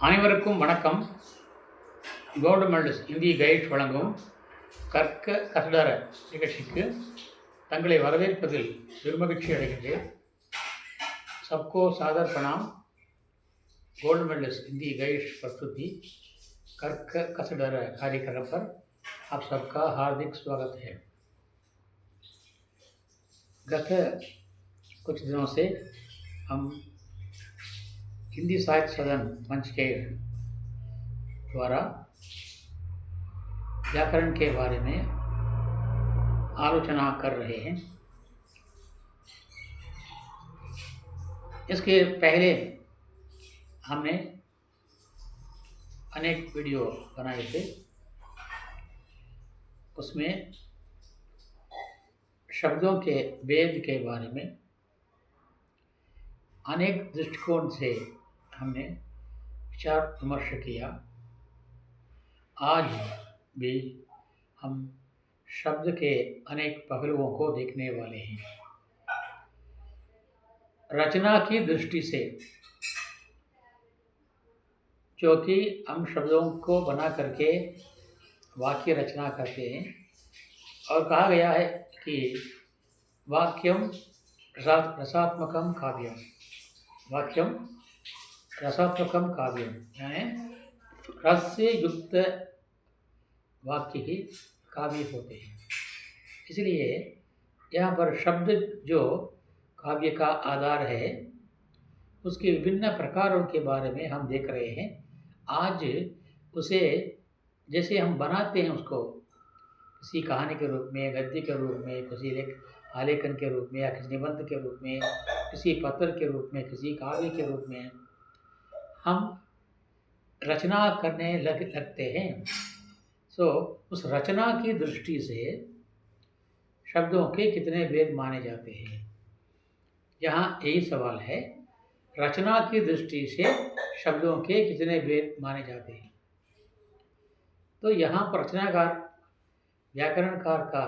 அனைவருக்கும் வணக்கம். Government Hindi guide வழங்கும் கற்க கசடர நிகழ்ச்சிக்கு தங்களை வரவேற்பதில் பெருமகிழ்ச்சி அடைகின்றேன். सबको सादर प्रणाम. गवर्नमेंट हिंदी गाइड प्रस्तुति कर्क कसडर कार्यक्रम पर आप सबका हार्दिक स्वागत है. गत कुछ दिनों से हम हिंदी साहित्य सदन मंच के द्वारा व्याकरण के बारे में आलोचना कर रहे हैं. इसके पहले हमने अनेक वीडियो बनाए थे. उसमें शब्दों के भेद के बारे में अनेक दृष्टिकोण से हमने विचार विमर्श किया. आज भी हम शब्द के अनेक पहलुओं को देखने वाले हैं. रचना की दृष्टि से, जो कि हम शब्दों को बना करके वाक्य रचना करते हैं, और कहा गया है कि वाक्यम रसात्मकम काव्यम. वाक्यम रसात्मकम काव्यम यानी रस से युक्त वाक्य ही काव्य होते हैं. इसलिए यहाँ पर शब्द जो काव्य का आधार है, उसके विभिन्न प्रकारों के बारे में हम देख रहे हैं. आज उसे जैसे हम बनाते हैं, उसको किसी कहानी के रूप में, गद्य के रूप में, किसी आलेखन के रूप में, या किसी निबंध के रूप में, किसी पत्र के रूप में, किसी काव्य के रूप में हम रचना करने लगते हैं. उस रचना की दृष्टि से शब्दों के कितने भेद माने जाते हैं, यहाँ यही सवाल है. रचना की दृष्टि से शब्दों के कितने भेद माने जाते हैं. तो यहाँ पर रचनाकार व्याकरणकार का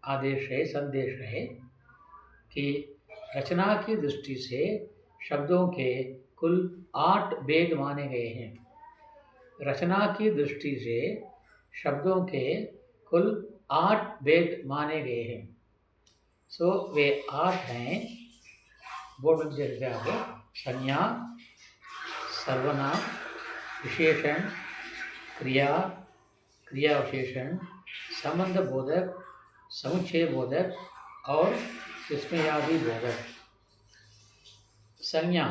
आदेश है, संदेश है कि रचना की दृष्टि से शब्दों के कुल 8 भेद माने गए हैं. रचना की दृष्टि से शब्दों के कुल 8 भेद माने गए हैं. वे 8 हैं. बोर्ड में जैसे आगे संज्ञा, सर्वनाम, विशेषण, क्रिया, क्रिया विशेषण, संबंध बोधक, समुच्चय बोधक और विस्मयादि बोधक. संज्ञा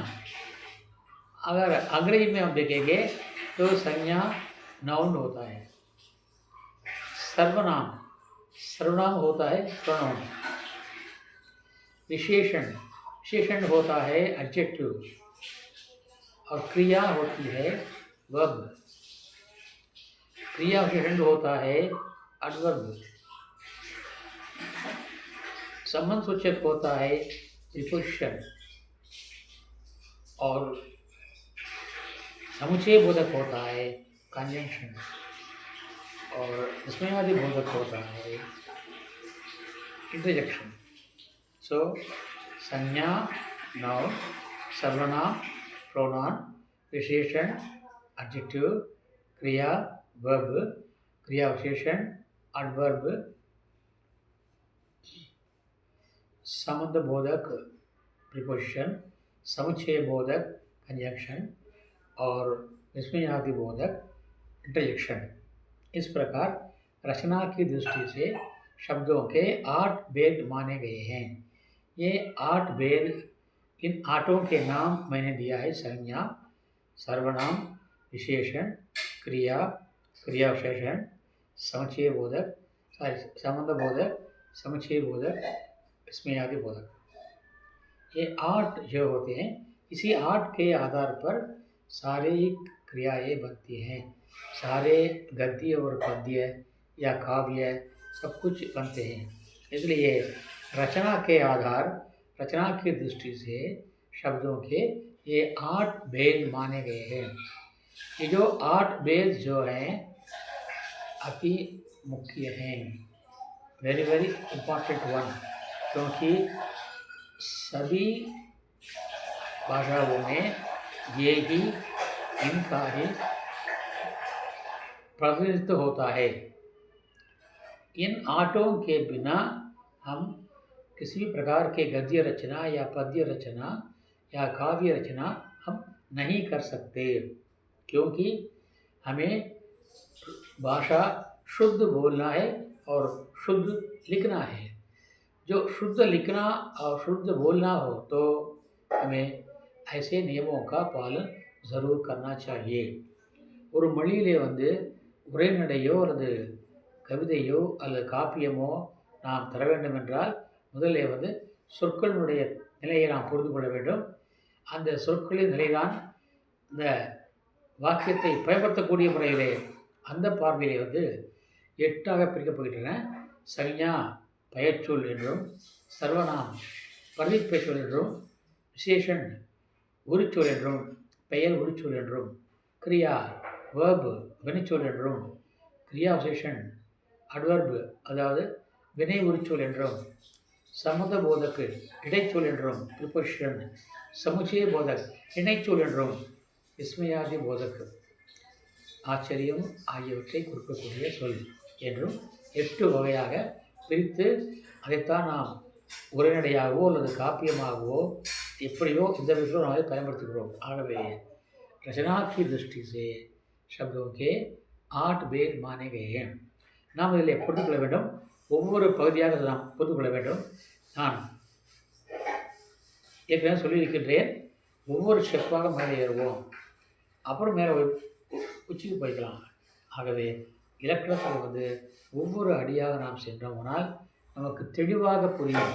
अगर अंग्रेजी में हम देखेंगे तो संज्ञा नाउन होता है. सर्वनाम होता है प्रोनाउन. विशेषण होता है एडजेक्टिव. और क्रिया होती है वर्ब. क्रिया विशेषण होता है एडवर्ब. संबंध सूचक होता है प्रीपोजिशन. और समुच्चय बोधक होता है कंजंक्शन. और विस्मयादि बोधक होता है इंटरजेक्शन. संज्ञा नाउन, सर्वनाम प्रोनाउन, विशेषण एडजेक्टिव, क्रिया वर्ब, क्रिया विशेषण एडवर्ब, संबंध बोधक प्रीपोजिशन, समुच्चय बोधक कंजंक्शन और विस्मयादि बोधक इंटरजेक्शन. इस प्रकार रचना की दृष्टि से शब्दों के 8 भेद माने गए हैं. ये 8 भेद, इन 8 के नाम मैंने दिया है. संज्ञा, सर्वनाम, विशेषण, क्रिया, क्रिया विशेषण, समुच्चय बोधक, संबंध बोधक, समुच्चय बोधक, विस्मयादि बोधक. ये 8 जो होते हैं, इसी 8 के आधार पर सारी क्रियाएं बनती हैं. सारे गद्य और पद्य या काव्य सब कुछ बनते हैं. इसलिए रचना के आधार, रचना की दृष्टि से शब्दों के ये 8 भेद माने गए हैं. ये जो 8 भेद जो हैं अति मुख्य हैं, वेरी वेरी इम्पॉर्टेंट वन. क्योंकि सभी भाषाओं में यही इनका ही प्रतिनिधित्व होता है। इन आठों के बिना हम किसी भी प्रकार के गद्य रचना या पद्य रचना या काव्य रचना हम नहीं कर सकते, क्योंकि हमें भाषा शुद्ध बोलना है और शुद्ध लिखना है। जो शुद्ध लिखना और शुद्ध बोलना हो तो हमें ऐसे नियमों का पालन ज़रूर करना चाहिए। ஒரு மொழியிலே உரைநடையோ அல்லது கவிதையோ அல்லது காப்பியமோ நாம் தர வேண்டும் என்றால் முதலிலே சொற்களினுடைய நிலையை நாம் புரிந்து கொள்ள வேண்டும். அந்த சொற்களின் நிலைதான் இந்த வாக்கியத்தை பயன்படுத்தக்கூடிய முறையிலே அந்த பார்வையிலே 8ஆக பிரிக்கப்படுகின்றன. சஞ்ஞா பெயர்ச்சொல் என்றும், சர்வநாம் பிரதிக் பெயர்ச்சொல் என்றும், விசேஷன் உரிச்சொல் என்றும், பெயர் உரிச்சொல் என்றும், கிரியா வேர்பு வினைச்சொல் என்றும், கிரியா விசேஷன் அட்வர்பு அதாவது வினை உரிச்சொல் என்றும், சம்மத போதக்கு இடைச்சொல் என்றும், ப்ரிபோசிஷன், சமுச்சய போதக் இணைச்சொல் என்றும், விஸ்மயாதி போதக்கு ஆச்சரியம் ஆகியவற்றை குறிக்கக்கூடிய சொல் என்றும் 8 வகையாக பிரித்து அதைத்தான் நாம் உரைநடையாகவோ அல்லது காப்பியமாகவோ எப்படியோ இந்த விஷயம் நாம் அதை பயன்படுத்துகிறோம். ஆகவே रचना की दृष्टि से शब्दों के 8 भेद माने गए हैं. நாம் இதில் புரிந்து கொள்ள வேண்டும். ஒவ்வொரு பகுதியாக நாம் புரிந்து கொள்ள வேண்டும். நான் ஏற்கனவே சொல்லியிருக்கின்றேன், ஒவ்வொரு ஸ்டெப்பாக மேலே ஏறுவோம், அப்புறம் மேலே உச்சிக்கு போய்க்கலாம். ஆகவே இலக்கணத்தில் ஒவ்வொரு அடியாக நாம் சென்றோம்னால் நமக்கு தெளிவாக புரியும்.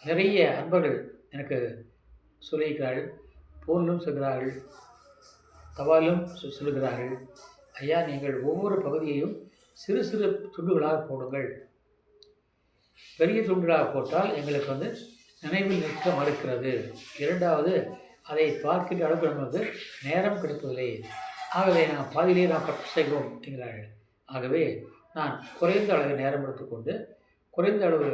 நிறைய அன்பர்கள் எனக்கு சொல்லியிருக்கிறார்கள், போலும் சொல்கிறார்கள், தபாலும் சொல்கிறார்கள், ஐயா நீங்கள் ஒவ்வொரு பகுதியையும் சிறு சிறு துண்டுகளாக போடுங்கள். பெரிய துண்டுகளாக போட்டால் எங்களுக்கு நினைவில் நிற்க மறுக்கிறது. இரண்டாவது, அதை பார்க்கின்ற அளவுக்கு நமக்கு நேரம் கிடைப்பதில்லை. ஆகவே நாம் பாதியிலே நாம் கற்று செய்கிறோம் என்கிறார்கள். ஆகவே நான் குறைந்த அளவு நேரம் எடுத்துக்கொண்டு குறைந்த அளவு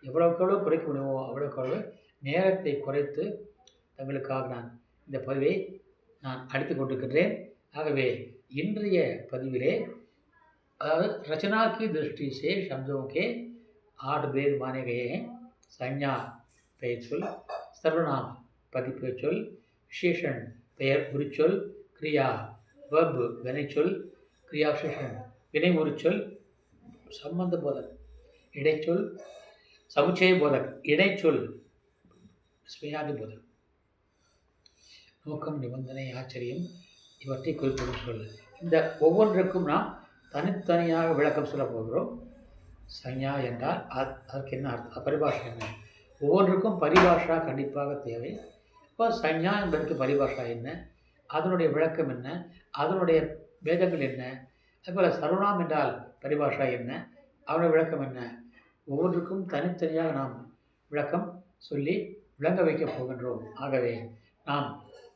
எவ்வளவுக்கு குறைக்க முடியுமோ அவ்வளவுக்கு நேரத்தை குறைத்து தங்களுக்காக நான் இந்த பதிவை நான் அடித்து கொண்டிருக்கின்றேன். ஆகவே இன்றைய பதிவிலே அதாவது रचना की दृष्टि से शब्दों के 8 भेद माने गए हैं. संज्ञा பெயர்ச்சொல், சர்வநாம் பதிப்பெயர்ச்சொல், விசேஷன் பெயர் உரிச்சொல், கிரியா வெர்ப் வினைச்சொல், கிரியா விசேஷன் வினை உரிச்சொல், சம்பந்த போதக் இடைச்சொல், சமுச்சய போதக் இடைச்சொல், ஸ்மயாதி போதக், நோக்கம் நிபந்தனை ஆச்சரியம் இவற்றை குறிப்பிடும் சொல். இந்த ஒவ்வொன்றுக்கும் நாம் தனித்தனியாக விளக்கம் சொல்ல போகிறோம். சஞ்ஞா என்றால் அதற்கு என்ன அர்த்தம், பரிபாஷா என்ன, ஒவ்வொன்றுக்கும் பரிபாஷா கண்டிப்பாக தேவை. இப்போ சஞ்ஞா என்பதற்கு பரிபாஷா என்ன, அதனுடைய விளக்கம் என்ன, அதனுடைய வேதங்கள் என்ன, அதுபோல் சர்வநாம் என்றால் பரிபாஷா என்ன, அவனுடைய விளக்கம் என்ன, ஒவ்வொன்றுக்கும் தனித்தனியாக நாம் விளக்கம் சொல்லி விளங்க வைக்கப் போகின்றோம். ஆகவே நாம்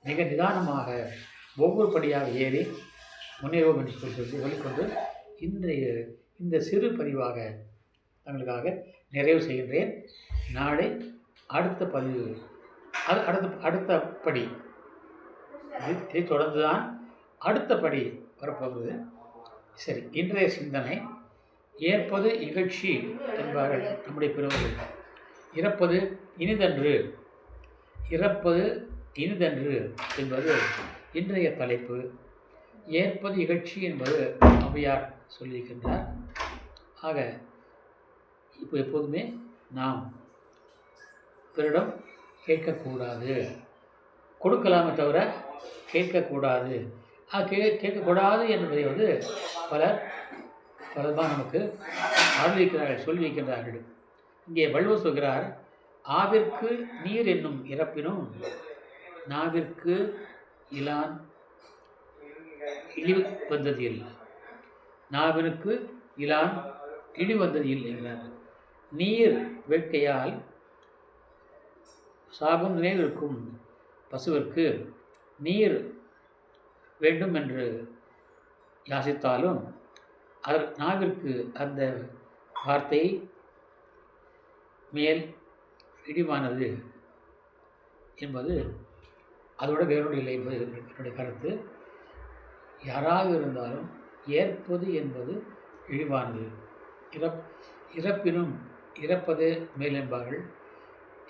மிக நிதானமாக ஒவ்வொரு படியாக ஏறி முன்னேறுவோம் என்று சொல்லிக்கொண்டு இன்றைய இந்த சிறு பதிவாக தங்களுக்காக நிறைவு செய்கின்றேன். நாளை அடுத்த பதிவு அடுத்த படி இதை தொடர்ந்து தான் அடுத்த படி வரப்போகிறது. சரி, இன்றைய சிந்தனை ஏற்பது இகழ்ச்சி என்பார்கள் நம்முடைய பிறவர்கள். இறப்பது இனிதன்று, இறப்பது இனிதன்று என்பது இன்றைய தலைப்பு. ஏற்பது இகழ்ச்சி என்பது ஔவையார் சொல்லியிருக்கின்றார். ஆக இப்போ எப்போதுமே நாம் பிறரிடம் கேட்கக்கூடாது, கொடுக்கலாமே தவிர கேட்கக்கூடாது. கேட்கக்கூடாது என்பதை பலமாக நமக்கு அறிவிக்கிறார்கள், சொல்லி வைக்கின்றார்கள். இங்கே வள்ளுவர் சொல்கிறார், ஆவிற்கு நீர் என்னும் இறப்பினும் நாவிற்கு இலான் இழி வந்தது இல்லை, நாவிற்கு இலான் இழி வந்தது இல்லை என்கிறார். நீர் வேட்கையால் சாபம் நினைவிருக்கும் பசுவிற்கு நீர் வேண்டும் என்று யாசித்தாலும் நாவிற்கு அந்த வார்த்தை மேல் இடிவானது என்பது அதோட வேறொன்று இல்லை என்பது என்னுடைய கருத்து. யாராக இருந்தாலும் ஏற்பது என்பது இழிவானது. இறப்பினும் இறப்பதே மேல் என்பார்கள்.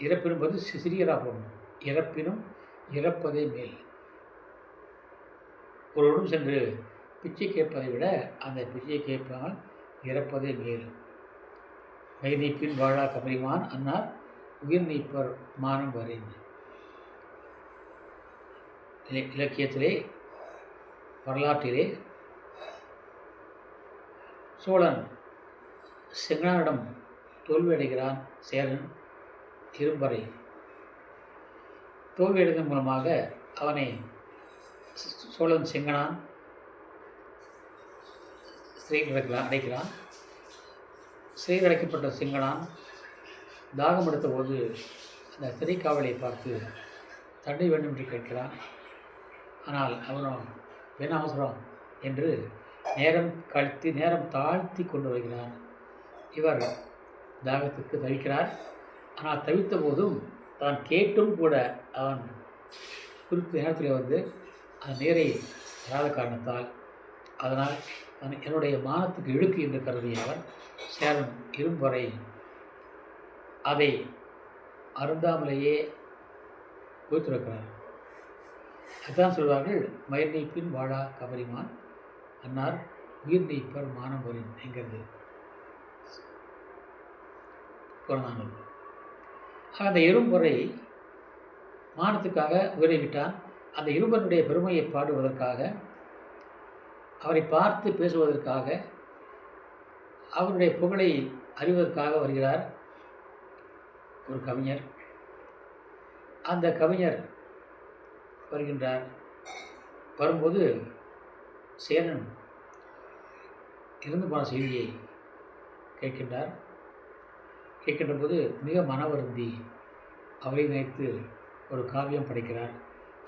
இறப்பினும்போது சிறியராக போகணும். இறப்பினும் இறப்பதே மேல். ஒருவரும் சென்று பிச்சை கேட்பதை விட அந்த பிச்சையை கேட்பால் இறப்பதே மேல். வயது நீப்பின் வாழா கபரிமான் அன்னார் உயிர் நீப்பர் மானம் வரைந்து. இலக்கியத்திலே வரலாற்றிலே சோழன் செங்கனானிடம் தோல்வியடைகிறான். சேரன் இரும்பறை தோல்வியடைந்ததன் மூலமாக அவனை சோழன் செங்கனான் சிறையில் அடைக்கிறான். சிறையில் அடைக்கப்பட்ட செங்கனான் தாகம் எடுத்த போது அந்த திரைக்காவலை பார்த்து தண்டை வேண்டும் என்று கேட்கிறான். ஆனால் அவனும் என்ன அவசரம் என்று நேரம் தாழ்த்தி கொண்டு வருகிறான். இவர் தாகத்துக்கு தவிக்கிறார். ஆனால் தவித்த போதும் தான் கேட்டும் கூட அவன் குறித்த நேரத்தில் வந்து அந்த நீரை வராத காரணத்தால் அதனால் என்னுடைய மானத்துக்கு இழுக்கு என்று கருதிய அவர் சேரன் இரும்பறை அதை அருந்தாமலேயே வைத்திருக்கிறார். அதுதான் சொல்வார்கள், மயிர் நீப்பின் வாழா கபரிமான் அன்னார் உயிர் நீப்பர் மானம் வரின் என்கிறது புறநானூறு. அந்த இரும்பறை மானத்துக்காக உயிரை விட்டான். அந்த இரும்பனுடைய பெருமையை பாடுவதற்காக, அவரை பார்த்து பேசுவதற்காக, அவருடைய புகழை அறிவதற்காக வருகிறார் ஒரு கவிஞர். அந்த கவிஞர் வருகின்றார். வரும்போது சேரன் இறந்து போன செய்தியை கேட்கின்ற போது மிக மனவருந்தி அவரை நினைத்து ஒரு காவியம் படைக்கிறார்.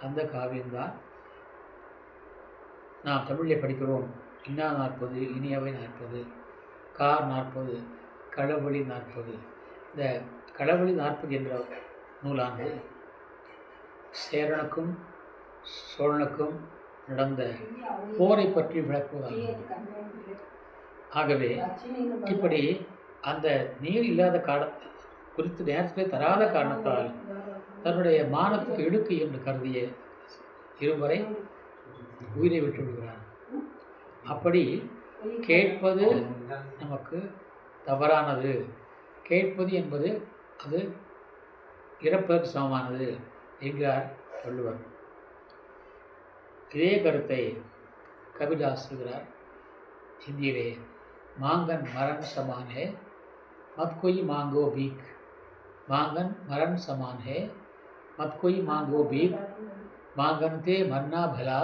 அந்த காவியம்தான் நாம் தமிழில் படிக்கிறோம். இன்னா 40 இனியவை 40 கார் 40 களவழி 40. இந்த களவழி 40 என்ற நூலானது சேரனுக்கும் சோழனுக்கும் நடந்த போரை பற்றி விளக்குவதாகும். ஆகவே இப்படி அந்த நீர் இல்லாத குறித்து நேரத்தில் தராத காரணத்தால் தன்னுடைய மானத்துக்கு இழுக்கு என்று கருதிய இருவரை உயிரை விட்டு விடுகிறார். அப்படி கேட்பது நமக்கு தவறானது. கேட்பது என்பது அது இறப்பதற்கு சமமானது என்கிறார் வள்ளுவர். இதே கருத்தை கபிதாஸ் சொல்கிறார் हिंदी मांगन मरण समान है, मत कोई मांगो भीख। मांगन मरण समान है, मत कोई मांगो भीख। मांगनते मरना भला,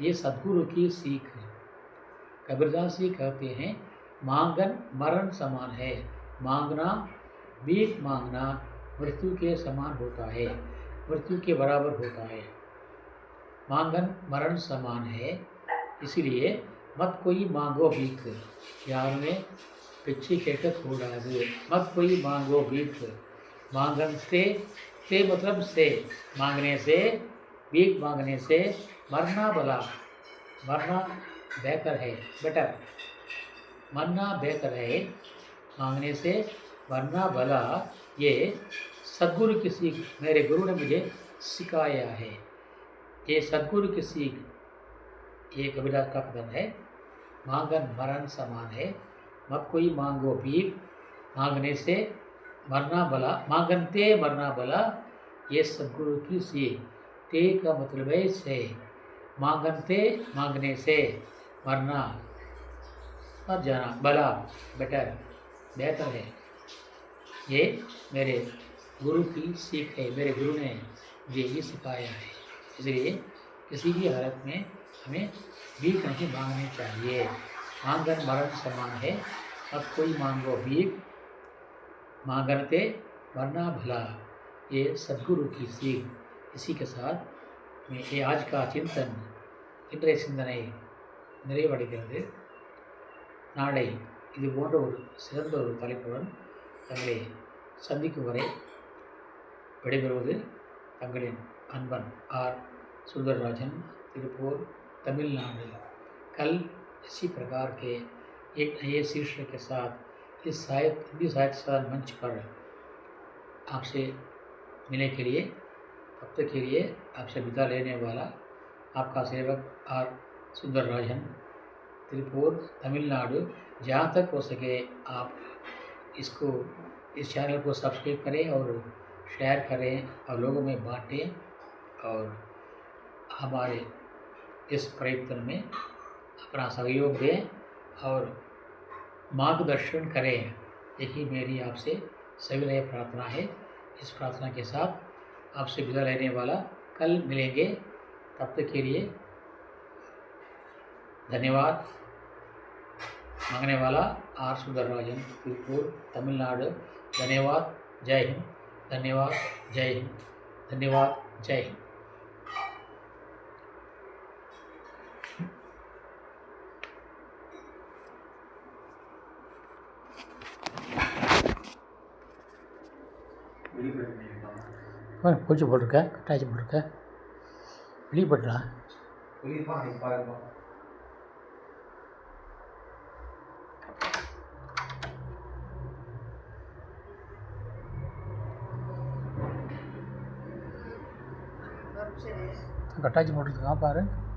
ये सद्गुरु की सीख है। कबीरदास जी कहते हैं मांगन मरण समान है। मांगना, भीख मांगना मृत्यु के समान होता है, मृत्यु के बराबर होता है। मांगन मरण समान है, इसलिए मत कोई मांगो भीख। யாருமே பிச்சை கேட்கக்கூடாது. मत कोई मांगो भीख। मांगन से मतलब से, मांगने से, भीख मांगने से मरना भला, मरना बेहतर है, बेटर, मरना बेहतर है, मांगने से मरना भला। ये सद्गुरु की सीख मेरे गुरु ने मुझे सिखाया है। ये सद्गुरु की सीख, ये कबीरदास का कथन है। मांगन मरण समान है, मत कोई मांगो भीख। मांगने से मरना भला, मांगनते मरना भला, ये सद्गुरु की सीख। ते का मतलब है से, मांगनते मांगने से, मरना मर जाना, भला बेटर बेहतर है। ये मेरे गुरु की सीख है, मेरे गुरु ने मुझे ये सिखाया है। इसलिए किसी भी हालत में हमें भीख नहीं मांगनी चाहिए। मांगन मरण समान है, अब कोई मांगो भीख। मांगनते वरना भला, ये सद्गुरु की सीख। इसी के साथ मैं ये आज का चिंतन இன்றைய சிந்தனை நிறைவடைகிறது. நாளை இது போன்ற ஒரு சிறந்த ஒரு தலைப்புடன் தங்களை சந்திக்கும் வரை விடைபெறுவது தங்களின் अनबन आर सुंदरराजन, तिरुपुर, तमिलनाडु। कल इसी प्रकार के एक नए शीर्षक के साथ इस हिंदी साहित्य सदन मंच पर आपसे मिलने के लिए, तब तक के लिए आपसे विदा लेने वाला आपका सेवक आर सुंदरराजन, तिरुपुर, तमिलनाडु। जहाँ तक हो सके आप इस चैनल को सब्सक्राइब करें और शेयर करें और लोगों में बांटें और हमारे इस प्रयत्न में अपना सहयोग दें और मार्गदर्शन करें। यही मेरी आपसे सविनय प्रार्थना है। इस प्रार्थना के साथ आपसे विदा लेने वाला, कल मिलेंगे, तब तक के लिए धन्यवाद। मांगने वाला आर सुंदरराजन, तिरुपुर, तमिलनाडु। धन्यवाद, जय हिंद। धन्यवाद, जय हिंद। धन्यवाद, जय हिंद। பூச்சி போட்டிருக்க, கட்டாச்சி போட்டிருக்க, வெளியே போட்டுடா. கட்டாச்சி போட்டிருக்கா பாரு.